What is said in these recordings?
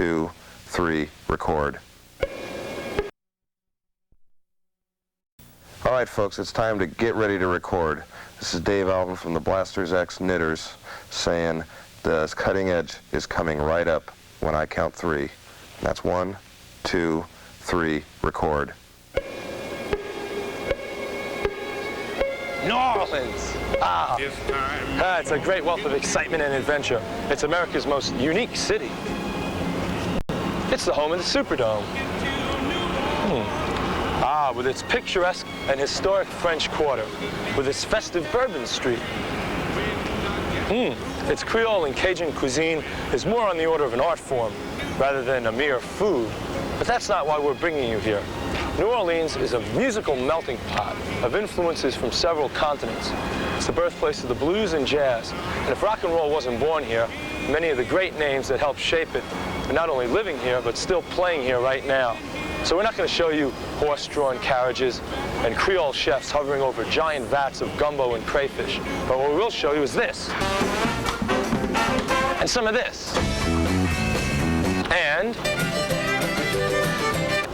2, 3, record. All right, folks, it's time to get ready to record. This is Dave Alvin from the Blasters X Knitters saying the cutting edge is coming right up when I count 3. That's 1, 2, 3, record. New Orleans! It's a great wealth of excitement and adventure. It's America's most unique city. It's the home of the Superdome. With its picturesque and historic French Quarter, with its festive Bourbon Street. Its Creole and Cajun cuisine is more on the order of an art form rather than a mere food. But that's not why we're bringing you here. New Orleans is a musical melting pot of influences from several continents. It's the birthplace of the blues and jazz. And if rock and roll wasn't born here, many of the great names that helped shape it are not only living here, but still playing here right now. So we're not going to show you horse-drawn carriages and Creole chefs hovering over giant vats of gumbo and crayfish. But what we will show you is this. And some of this. And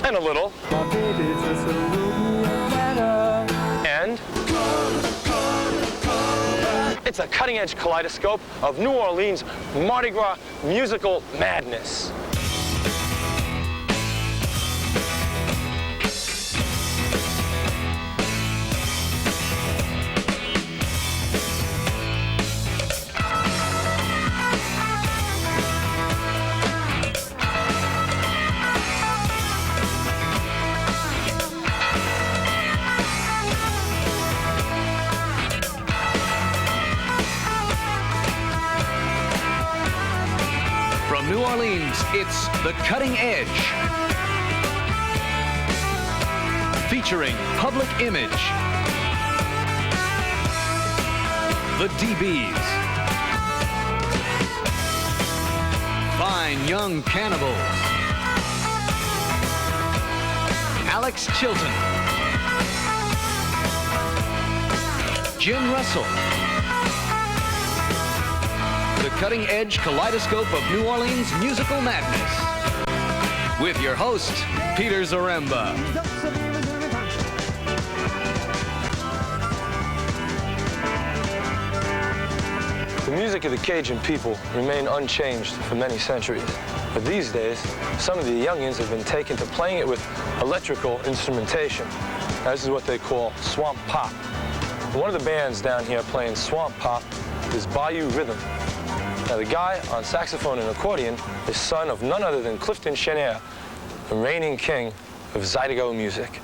a little. And it's a cutting-edge kaleidoscope of New Orleans Mardi Gras musical madness. From New Orleans, it's The Cutting Edge. Featuring Public Image, The DBs, Fine Young Cannibals, Alex Chilton, Jim Russell. The cutting-edge kaleidoscope of New Orleans musical madness. With your host, Peter Zaremba. The music of the Cajun people remained unchanged for many centuries. But these days, some of the youngins have been taken to playing it with electrical instrumentation. Now, this is what they call swamp pop. One of the bands down here playing swamp pop is Bayou Rhythm. Now, the guy on saxophone and accordion is son of none other than Clifton Chenier, the reigning king of Zydeco music.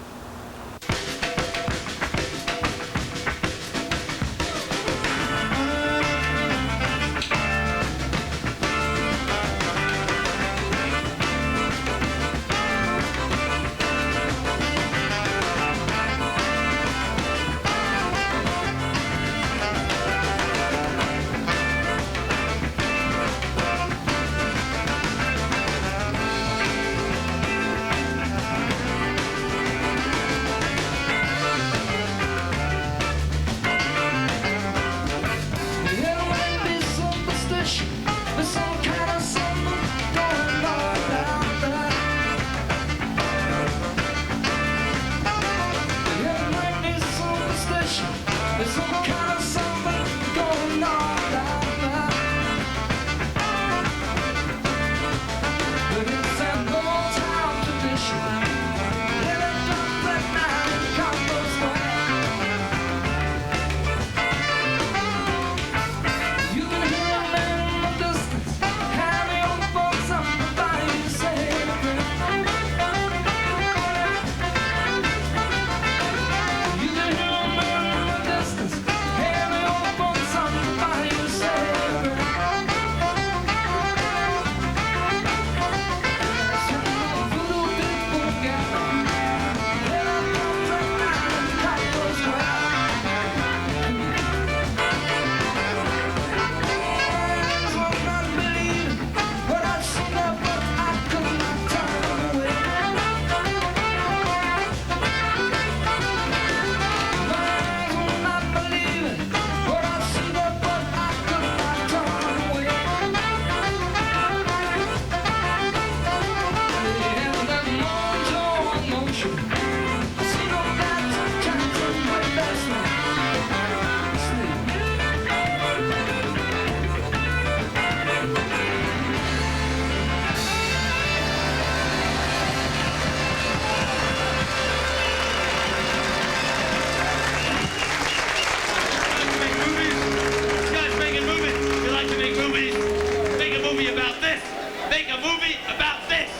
movie about this.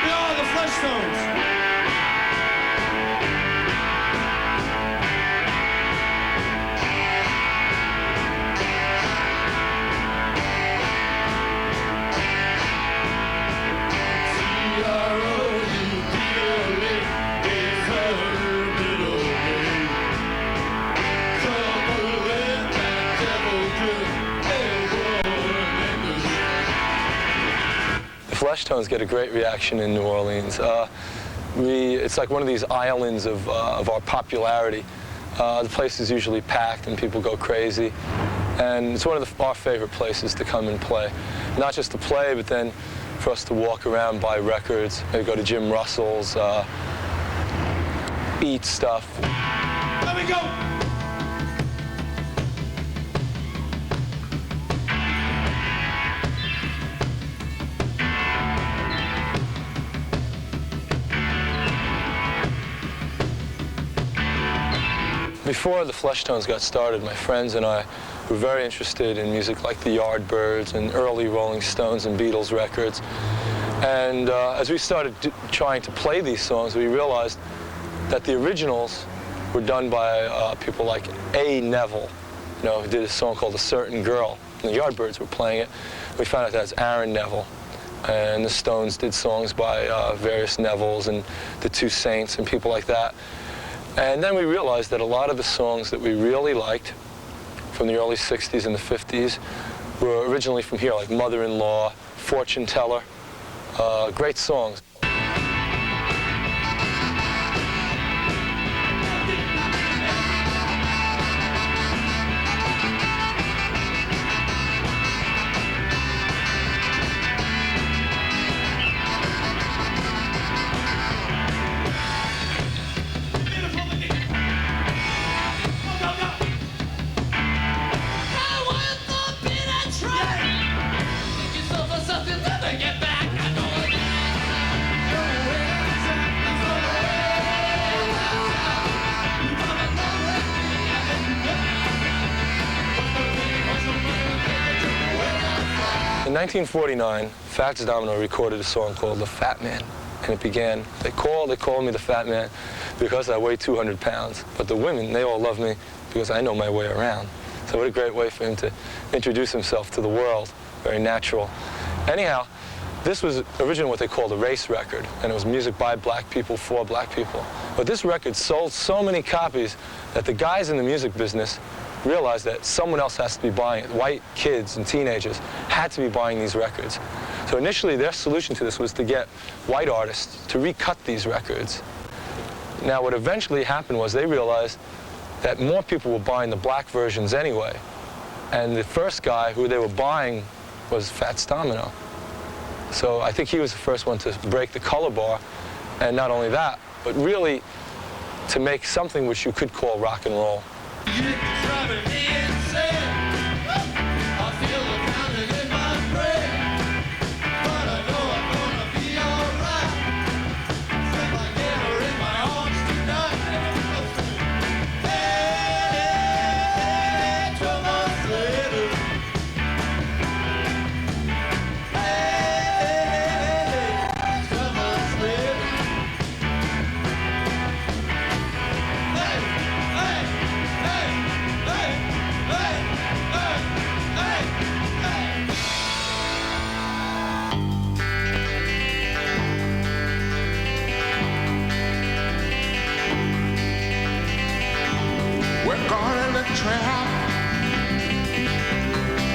We are the Fleshtones. Fleshtones get a great reaction in New Orleans. It's like one of these islands of our popularity. The place is usually packed and people go crazy. And it's one of our favorite places to come and play. Not just to play, but then for us to walk around, buy records, maybe go to Jim Russell's, eat stuff. Let me go. Before the Fleshtones got started, my friends and I were very interested in music like the Yardbirds and early Rolling Stones and Beatles records. And as we started trying to play these songs, we realized that the originals were done by people like A. Neville, who did a song called A Certain Girl. And the Yardbirds were playing it. We found out that's Aaron Neville. And the Stones did songs by various Nevilles and the Two Saints and people like that. And then we realized that a lot of the songs that we really liked from the early 60s and the 50s were originally from here, like Mother-in-Law, Fortune Teller, great songs. In 1949, Fats Domino recorded a song called The Fat Man, and it began, they called me the Fat Man because I weigh 200 pounds, but the women, they all love me because I know my way around. So what a great way for him to introduce himself to the world, very natural. Anyhow, this was originally what they called a race record, and it was music by black people for black people. But this record sold so many copies that the guys in the music business realized that someone else has to be buying it. White kids and teenagers had to be buying these records. So initially their solution to this was to get white artists to recut these records. Now what eventually happened was they realized that more people were buying the black versions anyway. And the first guy who they were buying was Fats Domino. So I think he was the first one to break the color bar, and not only that, but really to make something which you could call rock and roll.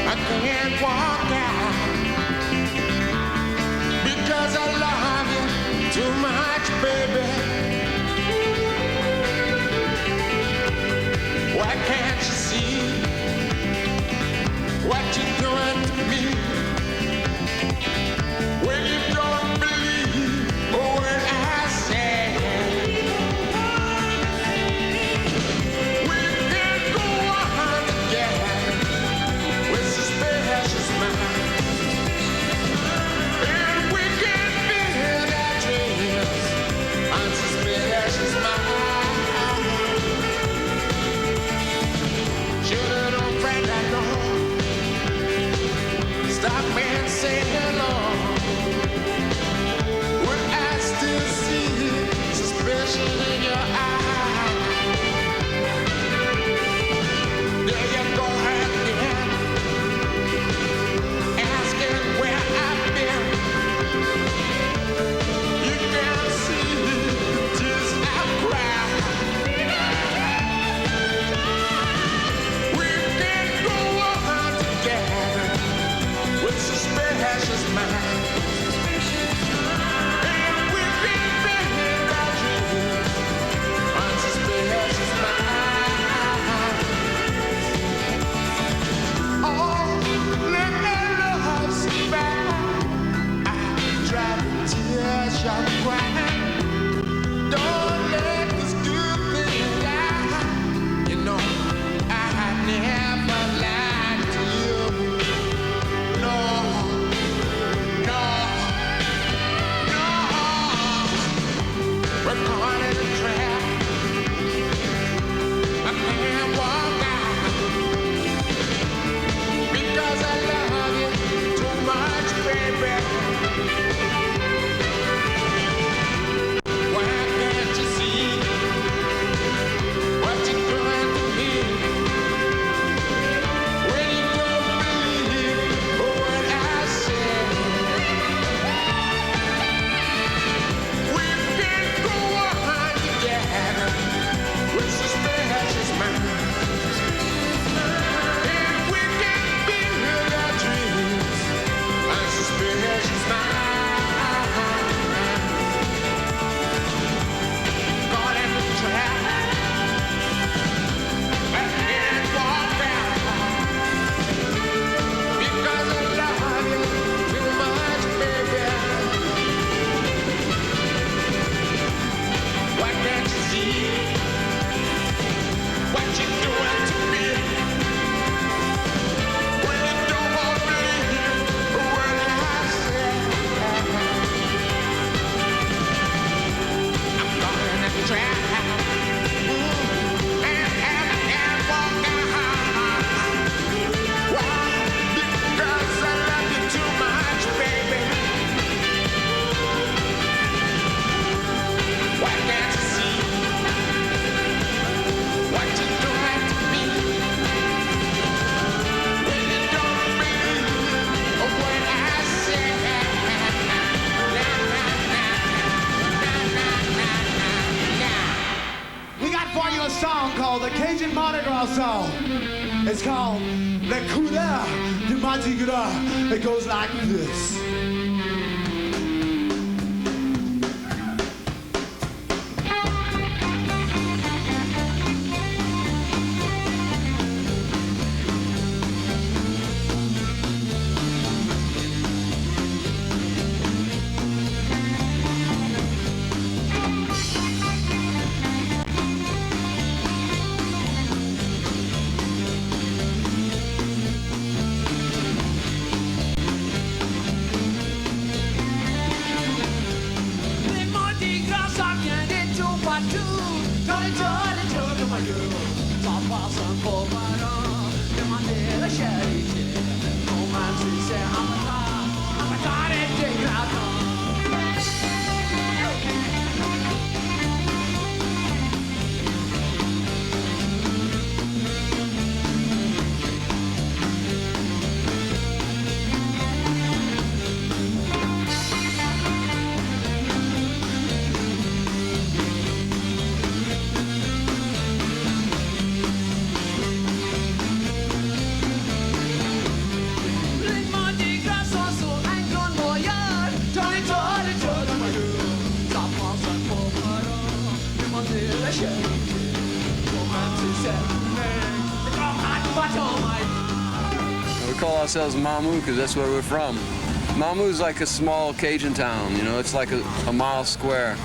I can't walk out because I love you too much, baby. Why can't you see what you're doing to me? When you don't believe a word I say. Should've known, friend, I know. Mardi Gras song. It's called Le Couleur de Mardi Gras. It goes like this. We call ourselves Mamou because that's where we're from. Mamou is like a small Cajun town, you know, it's like a mile square.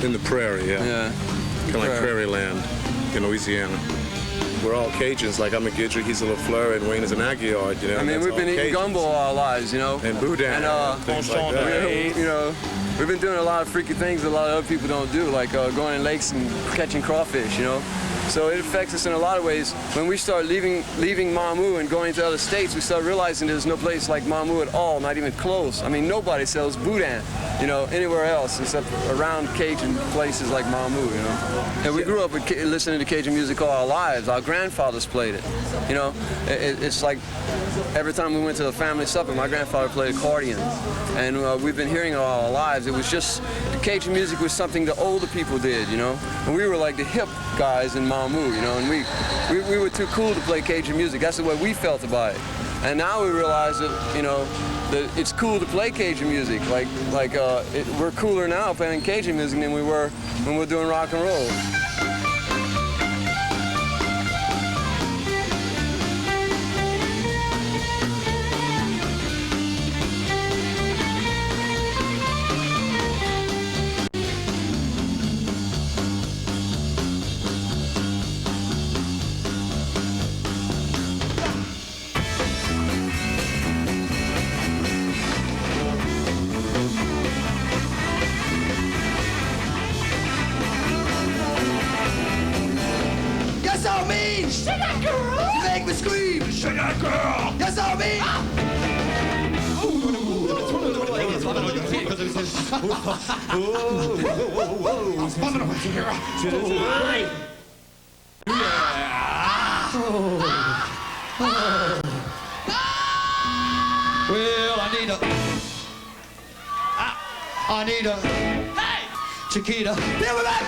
In the prairie, yeah. Yeah. Kind of like prairie land in Louisiana. We're all Cajuns, like I'm a Guidry, he's a LaFleur, and Wayne is an Aguillard, you know. I mean, we've been eating gumbo all our lives, you know. And boudin and things like that. You know, we've been doing a lot of freaky things that a lot of other people don't do, like going in lakes and catching crawfish, you know. So it affects us in a lot of ways. When we start leaving Mamou and going to other states, we start realizing there's no place like Mamou at all, not even close. I mean, nobody sells boudin, you know, anywhere else except around Cajun places like Mamou, you know. And we grew up with listening to Cajun music all our lives. Our grandfathers played it, you know. It's like every time we went to a family supper, my grandfather played accordion. And we've been hearing it all our lives. It was just, Cajun music was something the older people did, you know. And we were like the hip guys in Mamou, you know, and we were too cool to play Cajun music. That's the way we felt about it. And now we realize that, you know, that it's cool to play Cajun music. We're cooler now playing Cajun music than we were when we were doing rock and roll. Shake that girl! You make me scream! Shake that girl! That's all me! Well, I need a Chiquita. Give me back!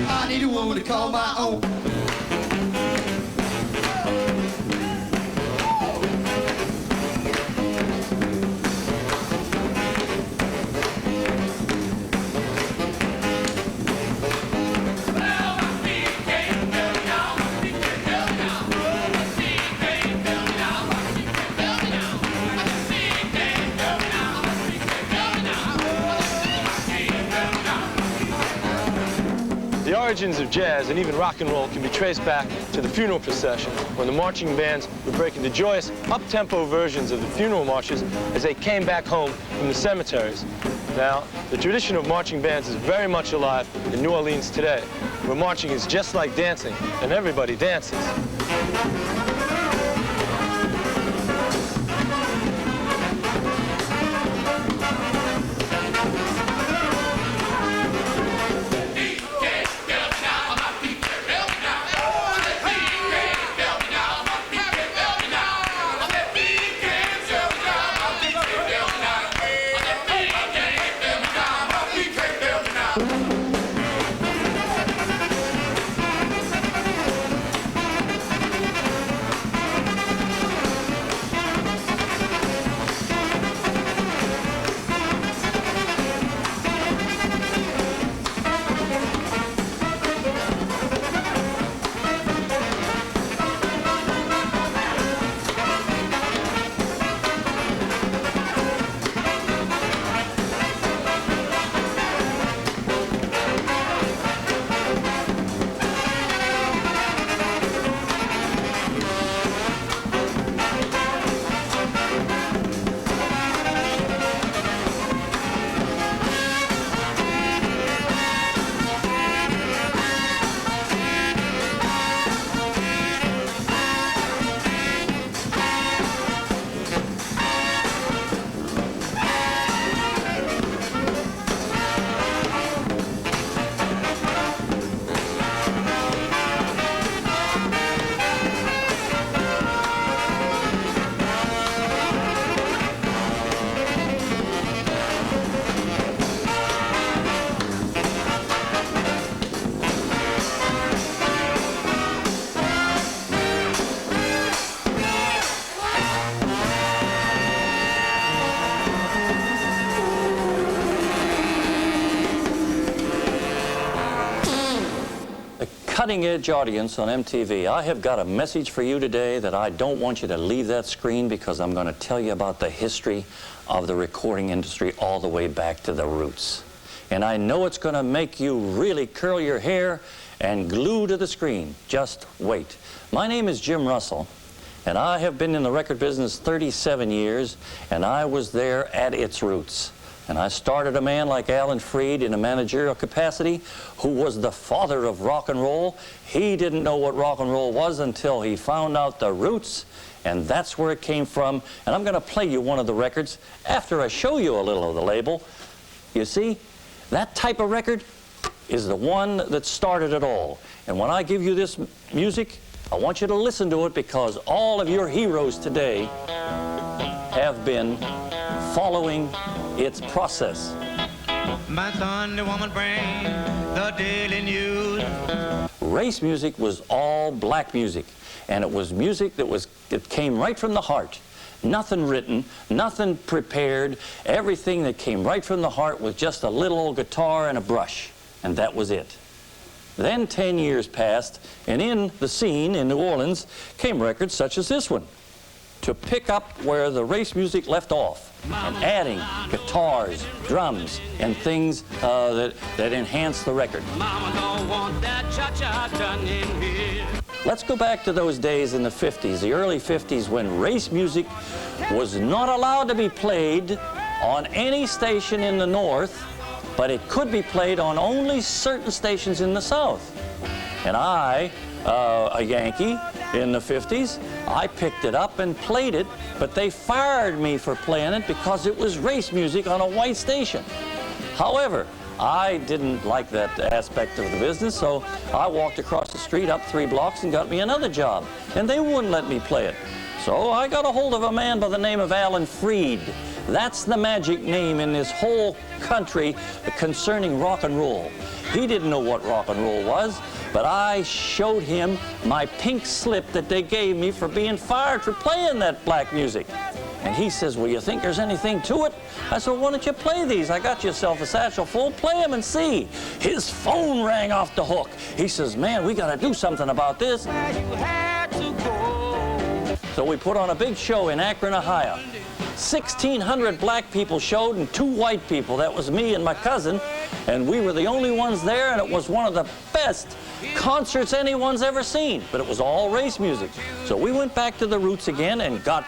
I need a woman to call my own. The origins of jazz and even rock and roll can be traced back to the funeral procession, when the marching bands would break into joyous, up-tempo versions of the funeral marches as they came back home from the cemeteries. Now, the tradition of marching bands is very much alive in New Orleans today, where marching is just like dancing, and everybody dances. cutting-edge audience on MTV, I have got a message for you today that I don't want you to leave that screen, because I'm going to tell you about the history of the recording industry all the way back to the roots. And I know it's going to make you really curl your hair and glue to the screen. Just wait. My name is Jim Russell, and I have been in the record business 37 years, and I was there at its roots. And I started a man like Alan Freed in a managerial capacity, who was the father of rock and roll. He didn't know what rock and roll was until he found out the roots, and that's where it came from. And I'm going to play you one of the records after I show you a little of the label. You see, that type of record is the one that started it all. And when I give you this music, I want you to listen to it, because all of your heroes today have been following its process. My Sunday woman bring the daily news. Race music was all black music, and it was music that came right from the heart. Nothing written, nothing prepared. Everything that came right from the heart was just a little old guitar and a brush, and that was it. Then 10 years passed, and in the scene in New Orleans came records such as this one, to pick up where the race music left off, and adding guitars, drums, and things that enhance the record. Mama don't want that cha-cha done in here. Let's go back to those days in the 50s, the early 50s, when race music was not allowed to be played on any station in the North, but it could be played on only certain stations in the South. And I, a Yankee in the 50s, I picked it up and played it, but they fired me for playing it because it was race music on a white station. However, I didn't like that aspect of the business, so I walked across the street up 3 blocks and got me another job, and they wouldn't let me play it. So I got a hold of a man by the name of Alan Freed. That's the magic name in this whole country concerning rock and roll. He didn't know what rock and roll was, but I showed him my pink slip that they gave me for being fired for playing that black music. And he says, well, you think there's anything to it? I said, well, why don't you play these? I got yourself a satchel full. Play them and see. His phone rang off the hook. He says, man, we got to do something about this. So we put on a big show in Akron, Ohio. 1,600 black people showed and 2 white people. That was me and my cousin, and we were the only ones there, and it was one of the best concerts anyone's ever seen. But it was all race music. So we went back to the roots again and got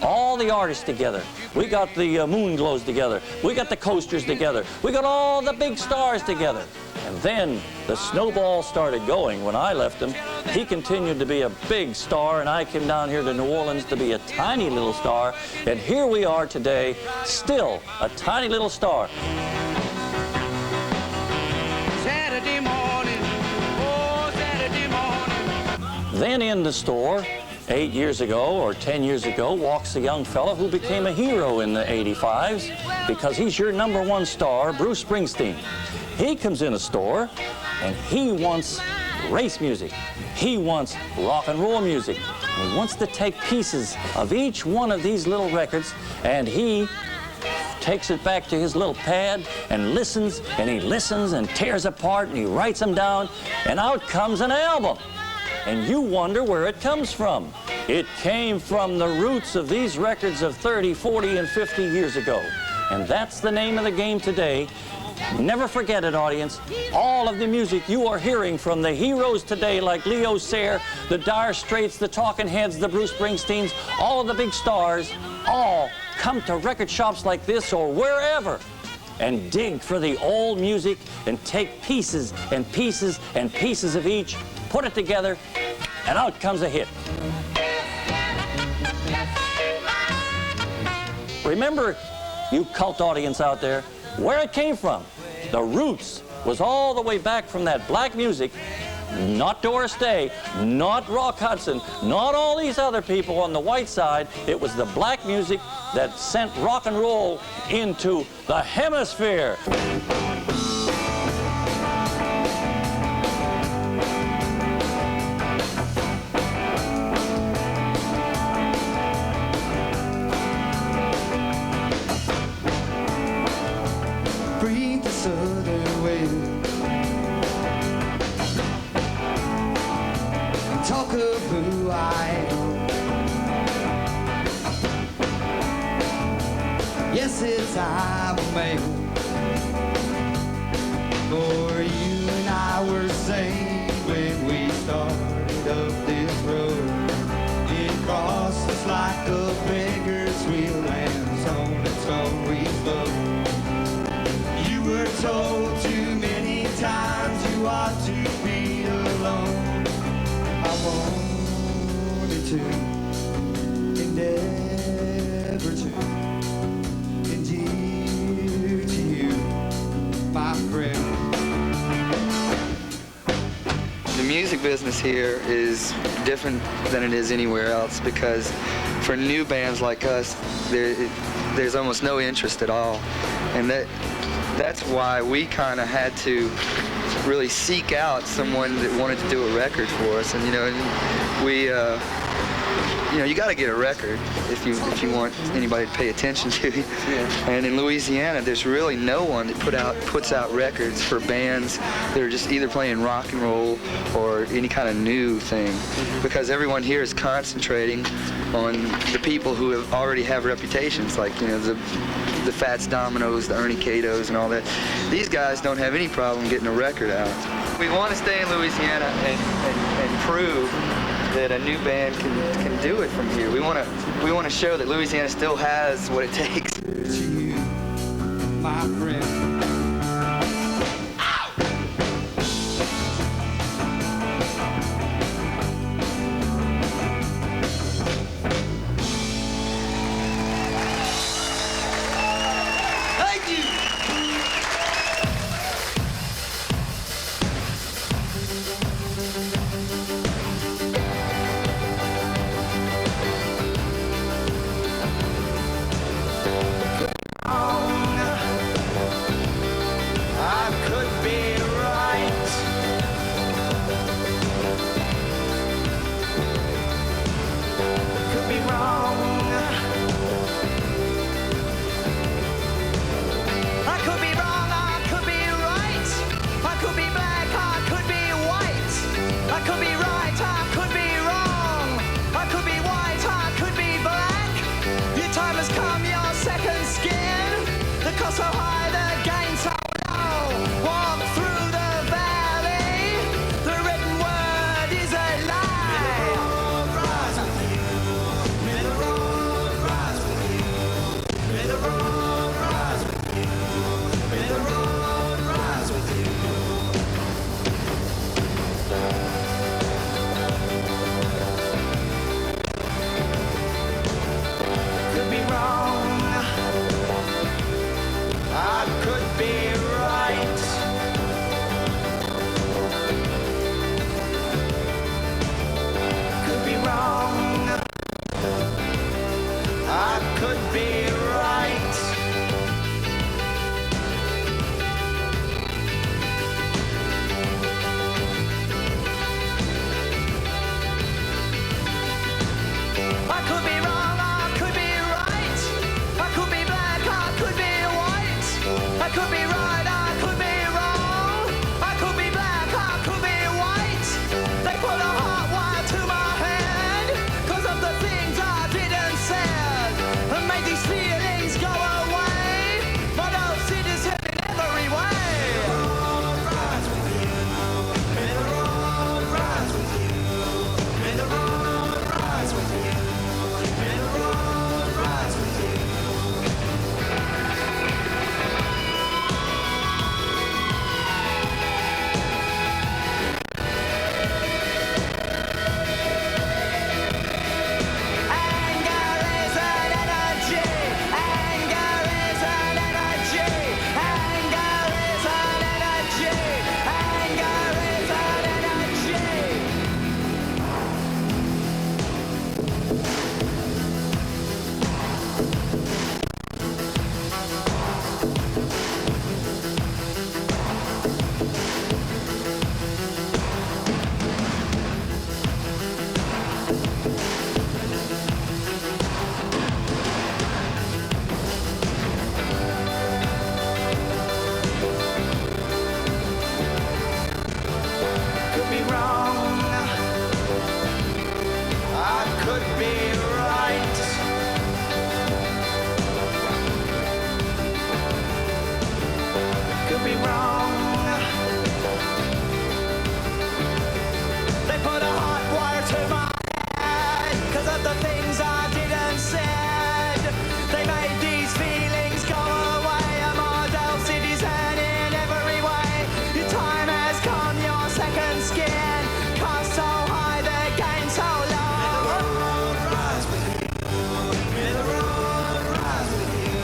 all the artists together. We got the Moonglows together. We got the Coasters together. We got all the big stars together. And then the snowball started going. When I left him, he continued to be a big star, and I came down here to New Orleans to be a tiny little star. And here we are today, still a tiny little star. Saturday morning, oh, Saturday morning. Then in the store, 8 years ago or 10 years ago, walks a young fellow who became a hero in the 85s, because he's your #1 star, Bruce Springsteen. He comes in a store and he wants race music. He wants rock and roll music. And he wants to take pieces of each one of these little records, and he takes it back to his little pad and listens, and he listens and tears apart, and he writes them down, and out comes an album. And you wonder where it comes from. It came from the roots of these records of 30, 40, and 50 years ago. And that's the name of the game today. Never forget it, audience. All of the music you are hearing from the heroes today, like Leo Sayer, the Dire Straits, the Talking Heads, the Bruce Springsteens, all of the big stars, all come to record shops like this or wherever and dig for the old music and take pieces and pieces and pieces of each, put it together, and out comes a hit. Remember, you cult audience out there, where it came from. The roots was all the way back from that black music, not Doris Day, not Rock Hudson, not all these other people on the white side. It was the black music that sent rock and roll into the hemisphere. Breathe the southern wind. talk of who I am. Yes, it's I'm a man. For you and I were sane when we started up this road. It crossed us like a beggar's wheel and on its own we float. You were told too many times you ought to be alone. I wanted to, endeavor to, endear to you, my friend. The music business here is different than it is anywhere else because for new bands like us, there's almost no interest at all. And that's why we kind of had to really seek out someone that wanted to do a record for us. And you got to get a record if you want anybody to pay attention to you. Yeah. And in Louisiana, there's really no one that puts out records for bands that are just either playing rock and roll or any kind of new thing, because everyone here is concentrating on the people who already have reputations, like the Fats Dominoes, the Ernie Catos, and all that. These guys don't have any problem getting a record out. We want to stay in Louisiana and prove that a new band can do it from here. We want to show that Louisiana still has what it takes. To you, my friend. Thank you. could be wrong. They put a hot wire to my head 'cause of the things I didn't said. They made these feelings go away. A model citizen in every way. Your time has come, your second skin. Cost so high, the gain so low. May the road rise with you.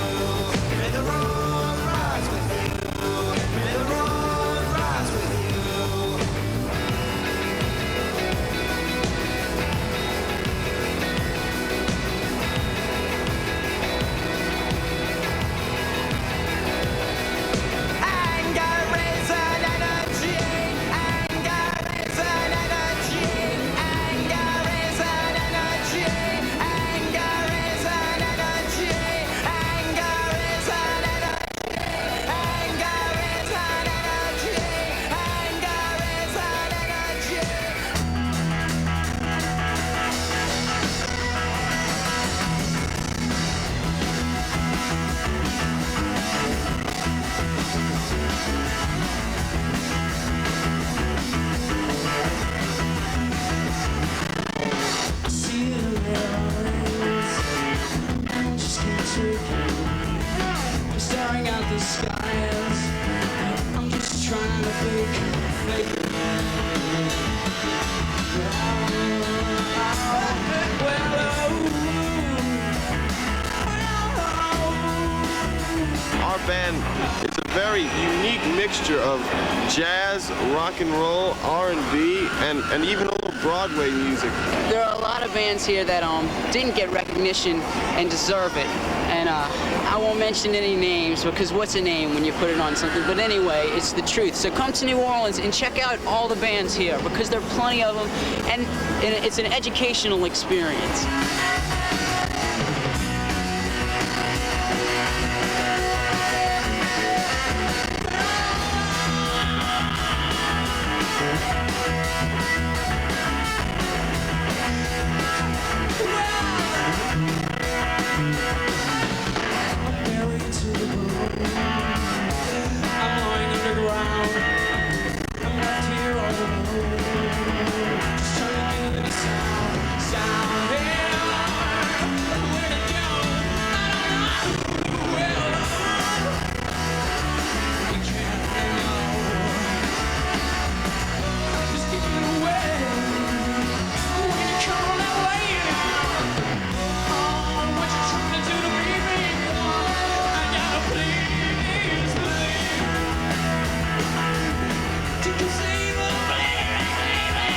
May the road rise with you. May the road rise with you. Anger is an energy. Anger is an energy. Anger is an energy. Anger is an energy. Anger is an energy. Anger is an energy. Anger is an energy. I see it in their eyes. I just can't take it. I'm staring at the skies. I'm just trying to fake it. Our band, it's a very unique mixture of jazz, rock and roll, R&B, and even a little Broadway music. There are a lot of bands here that didn't get recognition and deserve it. And I won't mention any names because what's a name when you put it on something? But anyway, it's the truth. So come to New Orleans and check out all the bands here because there are plenty of them, and it's an educational experience. Buried to the bone. I'm lying underground. I'm left here all alone. Just trying to get any sound here. Where to go? I don't know. Well, we can't know. Just give it away. When you come that way, what you trying to do to me, baby? I gotta please believe. Did you see the believe in me?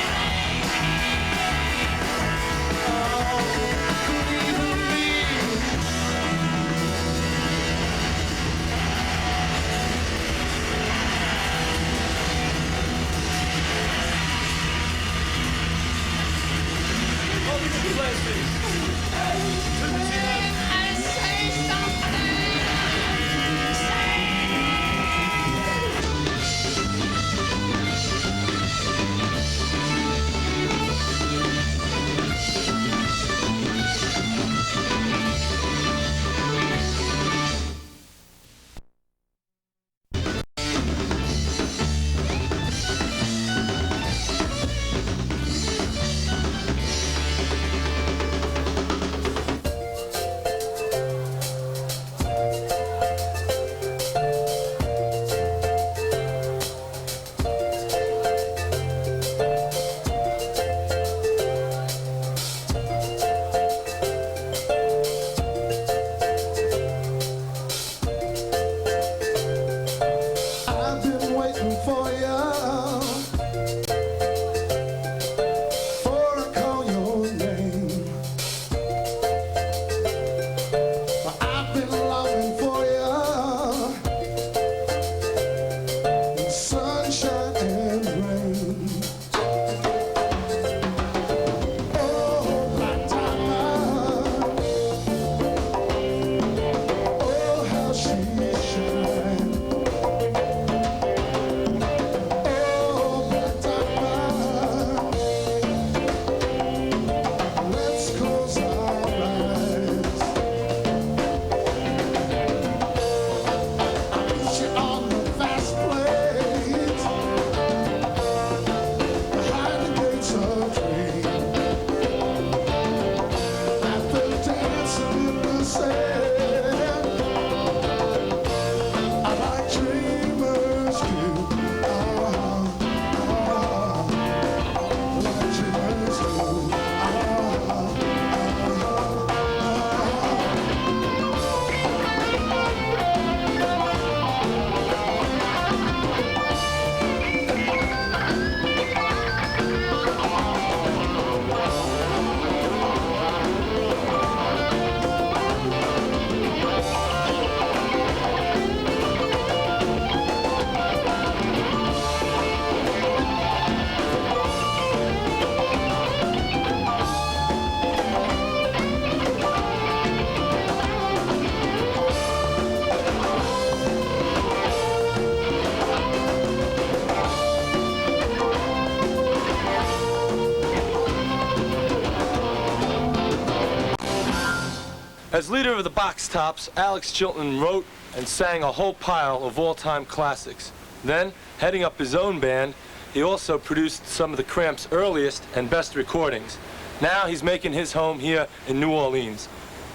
As leader of the Box Tops, Alex Chilton wrote and sang a whole pile of all-time classics. Then, heading up his own band, he also produced some of the Cramps' earliest and best recordings. Now he's making his home here in New Orleans.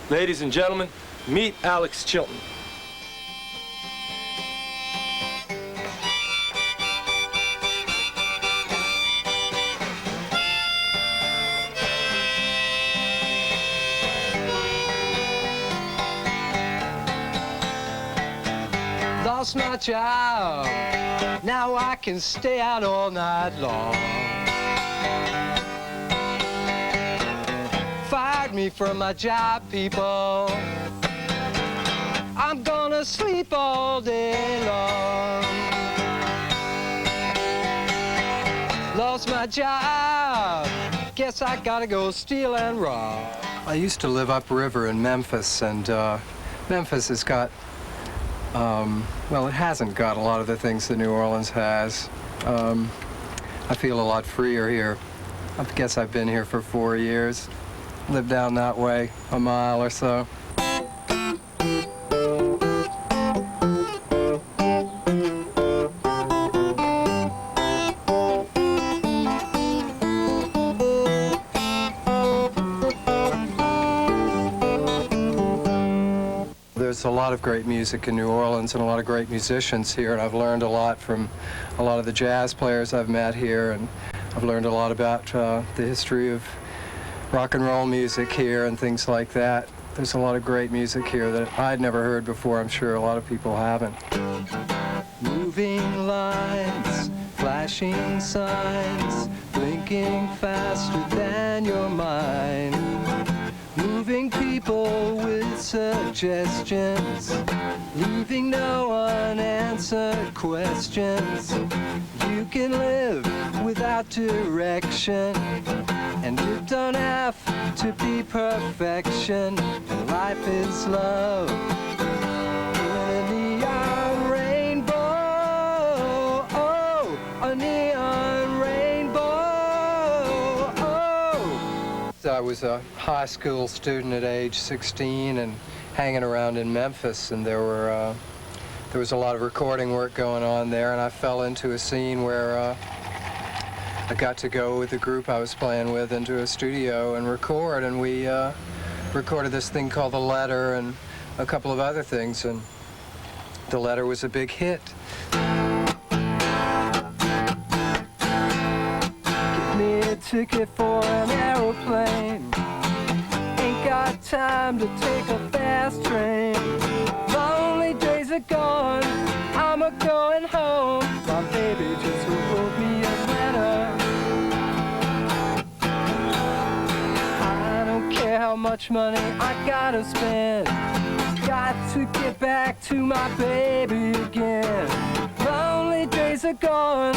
Ladies and gentlemen, meet Alex Chilton. Lost my job, now I can stay out all night long. Fired me from my job, people. I'm gonna sleep all day long. Lost my job, guess I gotta go steal and rob. I used to live upriver in Memphis, and Memphis has got well, it hasn't got a lot of the things that New Orleans has. I feel a lot freer here. I guess I've been here for 4 years. Lived down that way, a mile or so. There's a lot of great music in New Orleans and a lot of great musicians here, and I've learned a lot from a lot of the jazz players I've met here, and I've learned a lot about the history of rock and roll music here and things like that. There's a lot of great music here that I'd never heard before. I'm sure a lot of people haven't. Moving lines, flashing signs, blinking faster than your mind. Moving people with suggestions, leaving no unanswered questions. You can live without direction, and it don't have to be perfection. Life is love in a neon rainbow. Oh, a neon rainbow. Oh. I was a high school student at age 16 and hanging around in Memphis, and there was a lot of recording work going on there, and I fell into a scene where I got to go with the group I was playing with into a studio and record, and we recorded this thing called The Letter and a couple of other things, and The Letter was a big hit. Give me a ticket for an aeroplane. Ain't got time to take a fast train. Lonely days are gone, I'm a-going home. My baby just wrote me a letter. I don't care how much money I gotta spend. Got to get back to my baby again. Lonely days are gone,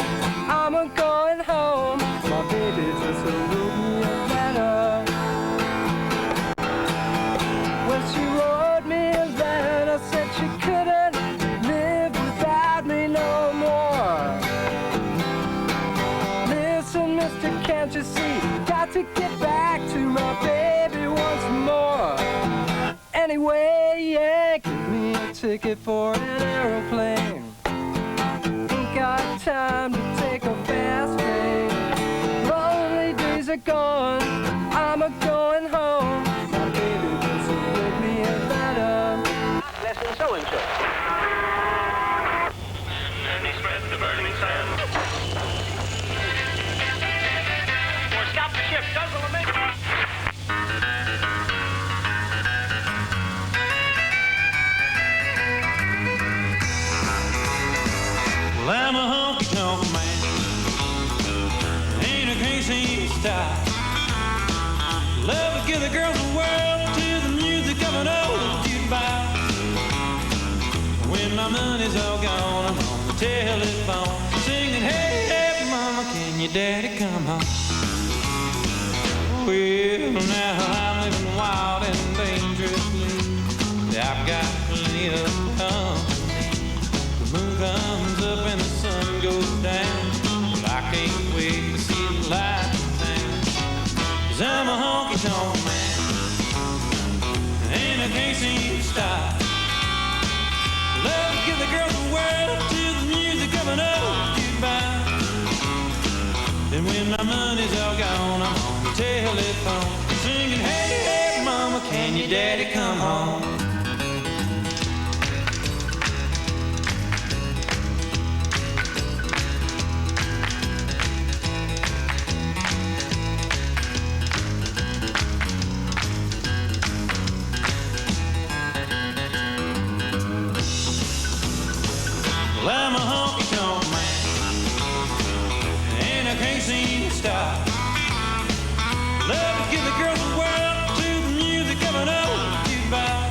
I'm a-going home. My baby just wrote me a letter. When she wrote me a letter, said she couldn't live without me no more. Listen, mister, can't you see? Got to get back to my baby once more. Anyway, yeah, give me a ticket for an aeroplane. Ain't got time to take a fast train. Lonely days are gone, I'm a-going home. My baby just wrote me a letter. Lesson so-and-so. And he spread the burning sand. Or stop the ship, guzzle the make. Well, I'm a honky-tonk man. Ain't a crazy style. Love to give the girls the world to the music of an old jukebox. When my money's all gone, I'm on the telephone singing, hey, hey, mama, can your daddy come home? Well, now I'm living wild and dangerously. I've got plenty of company. The moon comes up and the sun goes down. Well, I can't wait to see the light in town. 'Cause I'm a honky-tonk man. Ain't a money's all gone, I'm on the telephone singing, hey, hey, mama, can your daddy come home? Well, I'm a honky-tonk man, and I can't seem to stop. Love to give the girls the world to the music of an old jukebox.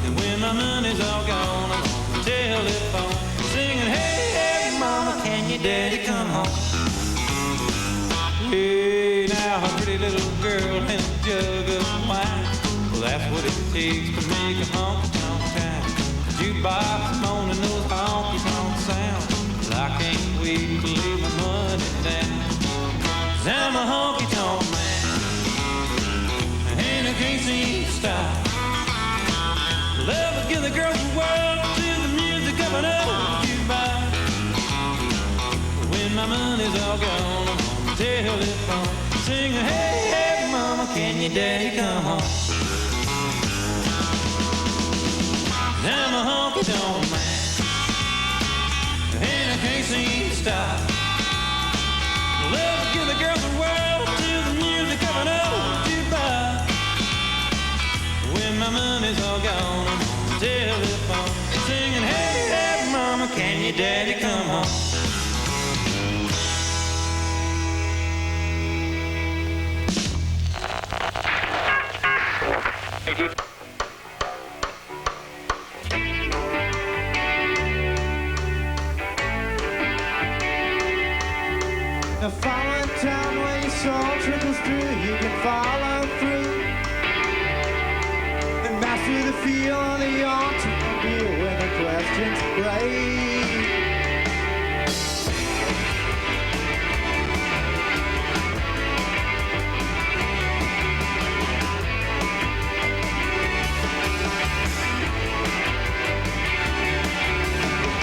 And when my money's all gone, I'm on the telephone singing, hey, hey, mama, can your daddy come home? Hey, now a pretty little girl and a jug of wine. Well, that's what it takes to make a honky-tonk time. Jukebox moaning those honky-tonk sounds. Well, I can't wait to lay my money down. 'Cause I'm a honky-tonk man, and I can't seem to stop. Love to give the girls the world to the music of an old jukebox. When my money's all gone, I'm on the telephone singing, hey, hey, mama, can your daddy come home? I'm a honky-tonk man, and I can't seem to stop. Love to give the girls the world to the music of an old jukebox. When my money's all gone, I'm on the telephone singing, hey, hey, mama, can your daddy come home? Now follow down where your soul trickles through, you can follow through and master the feel on the automobile when the questions break.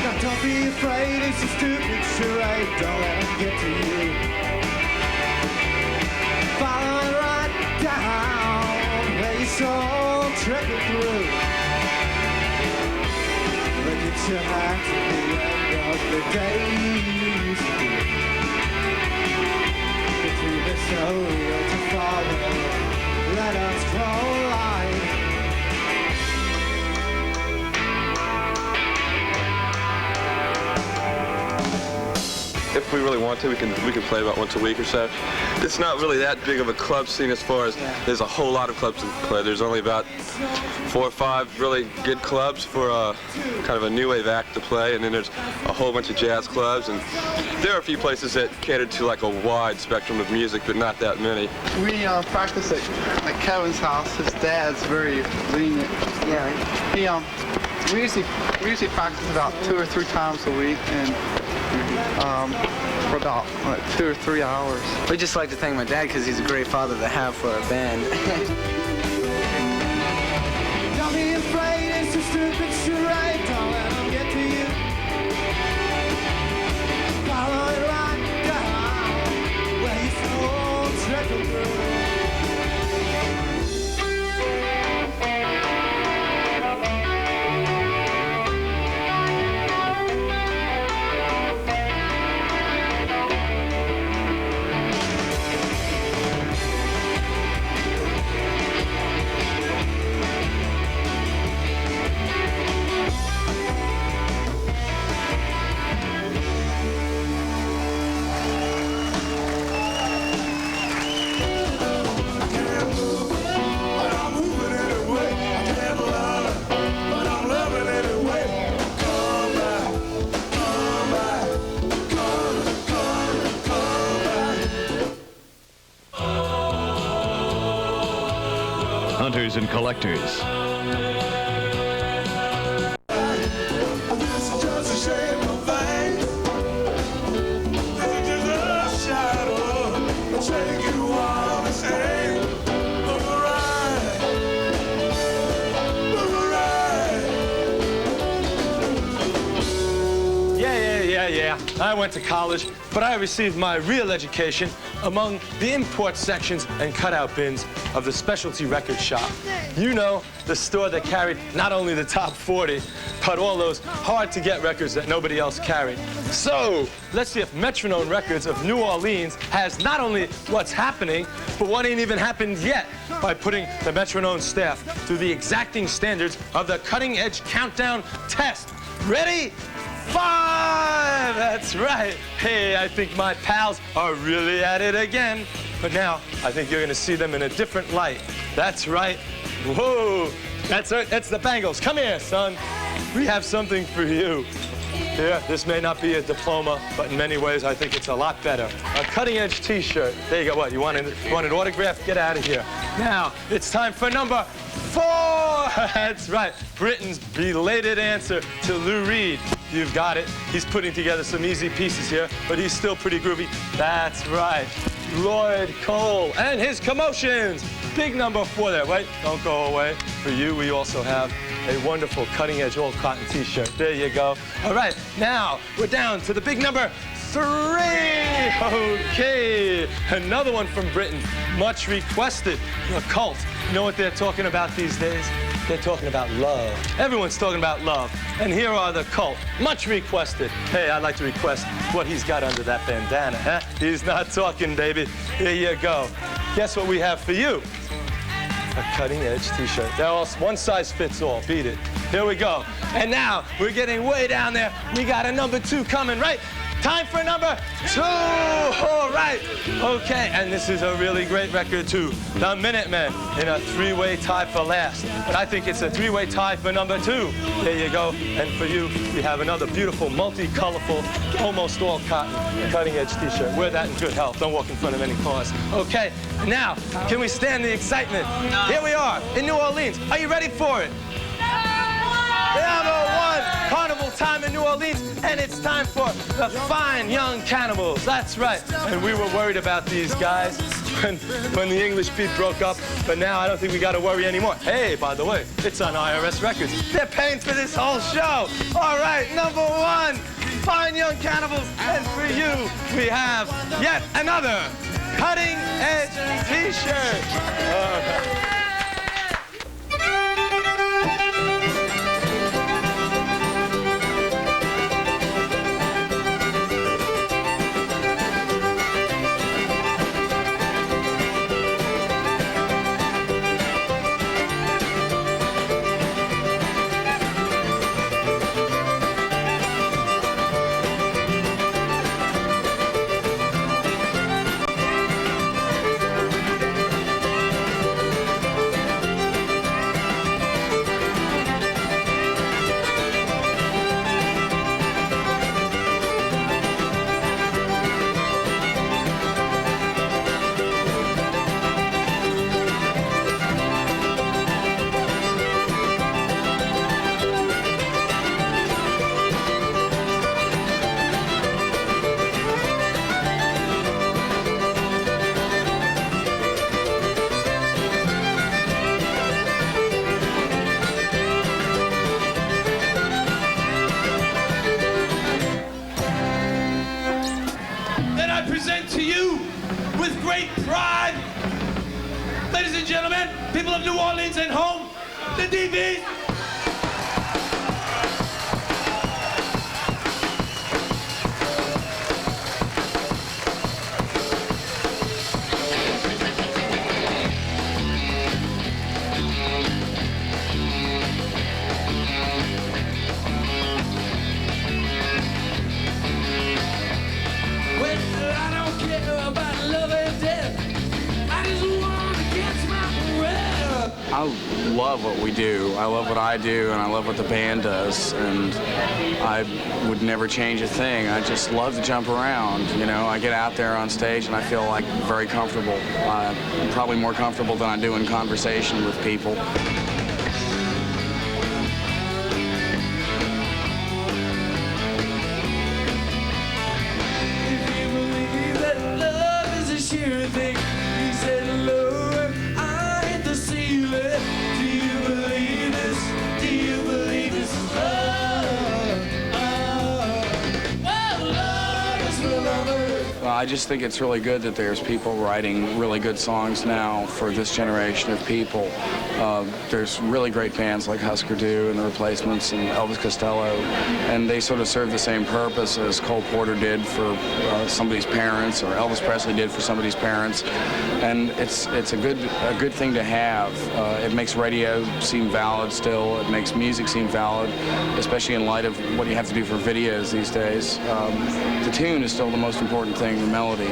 Now don't be afraid, it's a stupid charade, don't let them get to you. Follow it right down where your soul trickled through. Look at your hand to the end of the days. Between the story to follow, let us crawl line. If we really want to, we can play about once a week or so. It's not really that big of a club scene as far as there's a whole lot of clubs to play. There's only about 4 or 5 really good clubs for kind of a new wave act to play, and then there's a whole bunch of jazz clubs, and there are a few places that cater to like a wide spectrum of music, but not that many. We practice at Kevin's house. His dad's very lenient. Yeah. We usually practice about 2 or 3 times a week, and for about 2 or 3 hours. We'd just like to thank my dad because he's a great father to have for our band. Don't be afraid, it's a stupid charade, don't let them get to you. Follow it right down where your soul trickled through. Hunters and collectors. Yeah. I went to college, but I received my real education among the import sections and cutout bins of the specialty record shop. You know, the store that carried not only the top 40, but all those hard-to-get records that nobody else carried. So, let's see if Metronome Records of New Orleans has not only what's happening, but what ain't even happened yet by putting the Metronome staff through the exacting standards of the cutting-edge countdown test. Ready? 5! That's right. Hey, I think my pals are really at it again. But now, I think you're gonna see them in a different light. That's right. Whoa, that's the Bangles. Come here, son. We have something for you. Here, this may not be a diploma, but in many ways, I think it's a lot better. A cutting-edge T-shirt. There you go. What, you want an autograph? Get out of here. Now, it's time for number 4. That's right. Britain's belated answer to Lou Reed. You've got it. He's putting together some easy pieces here, but he's still pretty groovy. That's right. Lloyd Cole and his Commotions. Big number 4 there. Wait, don't go away. For you, we also have a wonderful cutting-edge all cotton T-shirt. There you go. All right, now we're down to the big number 3. Okay, another one from Britain, much requested. A cult. You know what they're talking about these days? They're talking about love. Everyone's talking about love. And here are the Cult, much requested. Hey, I'd like to request what he's got under that bandana, huh? He's not talking, baby. Here you go. Guess what we have for you? A cutting-edge T-shirt. Now, one size fits all. Beat it. Here we go. And now, we're getting way down there. We got a number 2 coming, right? Time for number 2. All right. Okay, and this is a really great record, too. The Minutemen in a 3-way tie for last. But I think it's a 3-way tie for number 2. There you go. And for you, we have another beautiful, multi-colorful, almost all cotton, cutting-edge T-shirt. Wear that in good health. Don't walk in front of any cars. Okay, now, can we stand the excitement? Here we are in New Orleans. Are you ready for it? Number 1, carnival time in New Orleans, and it's time for the fine young cannibals. That's right. And we were worried about these guys when the English beat broke up, but now I don't think we got to worry anymore. Hey, by the way, it's on IRS Records. They're paying for this whole show. All right, number 1, fine young cannibals, and for you, we have yet another cutting-edge T-shirt. Ladies and gentlemen, people of New Orleans and home, the DBs. I love what we do. I love what I do, and I love what the band does, and I would never change a thing. I just love to jump around. You know, I get out there on stage, and I feel like very comfortable. Probably more comfortable than I do in conversation with people. I just think it's really good that there's people writing really good songs now for this generation of people. There's really great bands like Husker Du and The Replacements and Elvis Costello, and they sort of serve the same purpose as Cole Porter did for somebody's parents, or Elvis Presley did for somebody's parents. And it's a good thing to have. It makes radio seem valid still. It makes music seem valid, especially in light of what you have to do for videos these days. The tune is still the most important thing, the melody.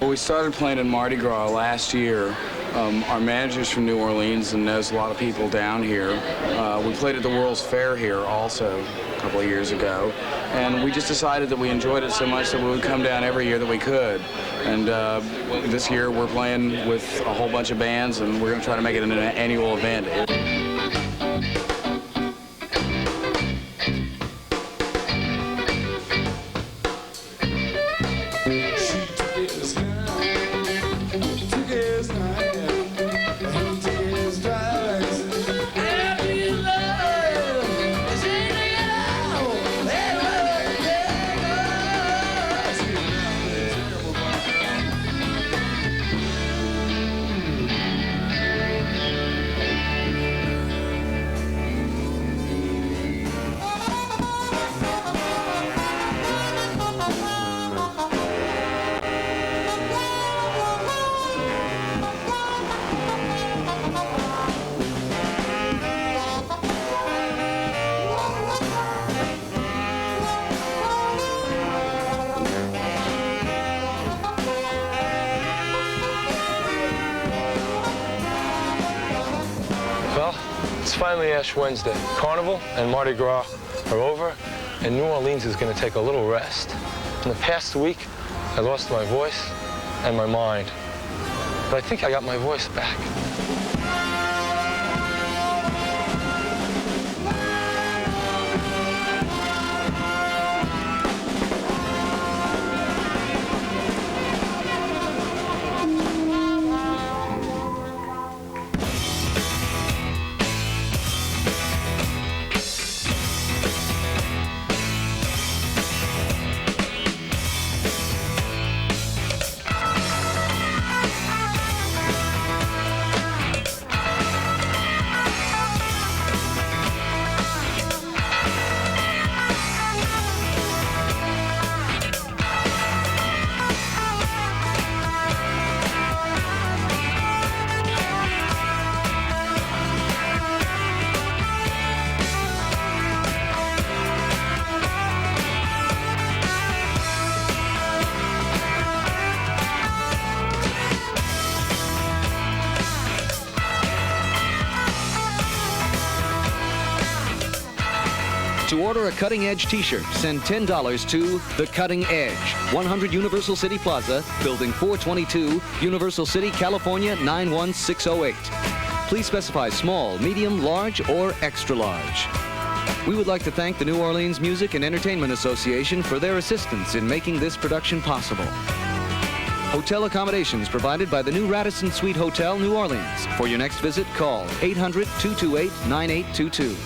We started playing in Mardi Gras last year. Our manager's from New Orleans and knows a lot of people down here. We played at the World's Fair here also a couple of years ago, and we just decided that we enjoyed it so much that we would come down every year that we could. And this year we're playing with a whole bunch of bands, and we're going to try to make it an annual event. Well, it's finally Ash Wednesday. Carnival and Mardi Gras are over, and New Orleans is going to take a little rest. In the past week, I lost my voice and my mind, but I think I got my voice back. To order a Cutting-Edge t-shirt, send $10 to The Cutting-Edge, 100 Universal City Plaza, Building 422, Universal City, California, 91608. Please specify small, medium, large, or extra large. We would like to thank the New Orleans Music and Entertainment Association for their assistance in making this production possible. Hotel accommodations provided by the new Radisson Suite Hotel, New Orleans. For your next visit, call 800-228-9822.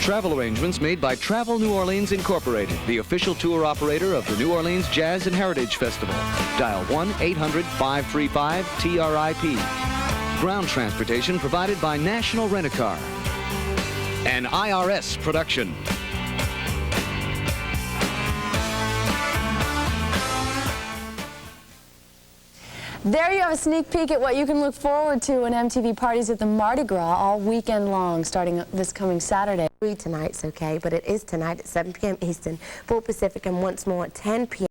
Travel arrangements made by Travel New Orleans Incorporated, the official tour operator of the New Orleans Jazz and Heritage Festival. Dial 1-800-535-TRIP. Ground transportation provided by National Rent-A-Car. An IRS production. There you have a sneak peek at what you can look forward to in MTV parties at the Mardi Gras all weekend long, starting this coming Saturday. Tonight's okay, but it is tonight at 7 p.m. Eastern, 4 Pacific, and once more at 10 p.m.